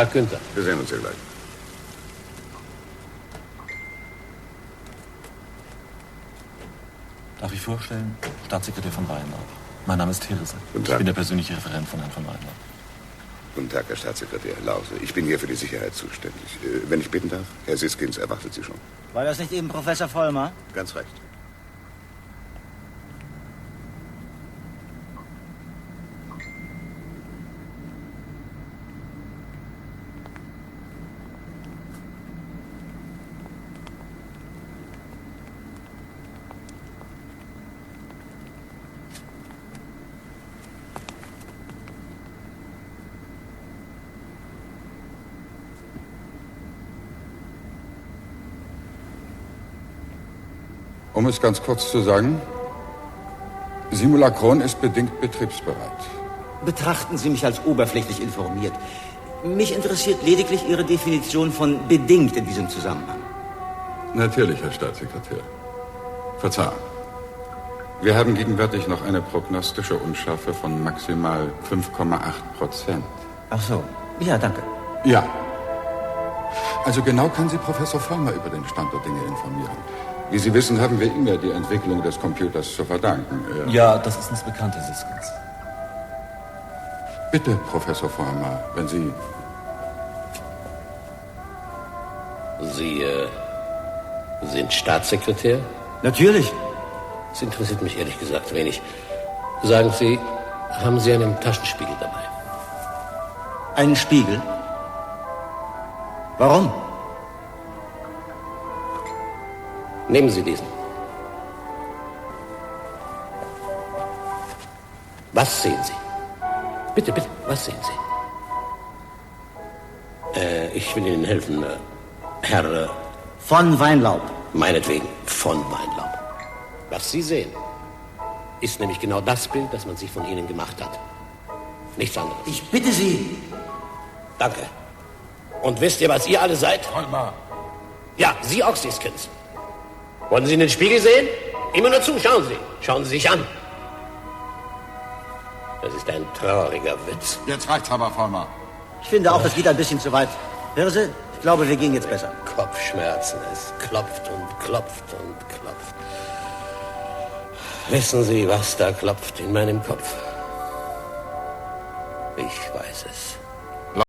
Tag, Günther. Wir sehen uns hier gleich. Darf ich vorstellen? Staatssekretär von Weinlaub. Mein Name ist Hirse. Guten Tag. Ich bin der persönliche Referent von Herrn von Weinlaub. Guten Tag, Herr Staatssekretär Lause. Ich bin hier für die Sicherheit zuständig. Wenn ich bitten darf, Herr Siskins erwartet Sie schon. War das nicht eben Professor Vollmer? Ganz recht. Um es ganz kurz zu sagen, Simulacron ist bedingt betriebsbereit. Betrachten Sie mich als oberflächlich informiert. Mich interessiert lediglich Ihre Definition von bedingt in diesem Zusammenhang. Natürlich, Herr Staatssekretär. Verzeihung. Wir haben gegenwärtig noch eine prognostische Unschärfe von maximal 5,8%. Ach so. Ja, danke. Ja. Also genau kann Sie Professor Vollmer über den Stand der Dinge informieren. Wie Sie wissen, haben wir ihm ja die Entwicklung des Computers zu verdanken. Ja, das ist uns bekannt, Herr Siskins. Bitte, Professor Vollmer, wenn Sie... Sie sind Staatssekretär? Natürlich. Das interessiert mich ehrlich gesagt wenig. Sagen Sie, haben Sie einen Taschenspiegel dabei? Einen Spiegel? Warum? Nehmen Sie diesen. Was sehen Sie? Bitte, bitte, was sehen Sie? Ich will Ihnen helfen, Herr... Von Weinlaub. Meinetwegen, von Weinlaub. Was Sie sehen, ist nämlich genau das Bild, das man sich von Ihnen gemacht hat. Nichts anderes. Ich bitte Sie. Danke. Und wisst ihr, was ihr alle seid? Vollmer. Ja, Sie auch, Siskins. Wollen Sie in den Spiegel sehen? Immer nur zu, schauen Sie. Schauen Sie sich an. Das ist ein trauriger Witz. Jetzt reicht's aber, Vollmer. Ich finde auch, das geht ein bisschen zu weit. Hirse, ich glaube, wir gehen jetzt besser. Kopfschmerzen, es klopft und klopft und klopft. Wissen Sie, was da klopft in meinem Kopf? Ich weiß.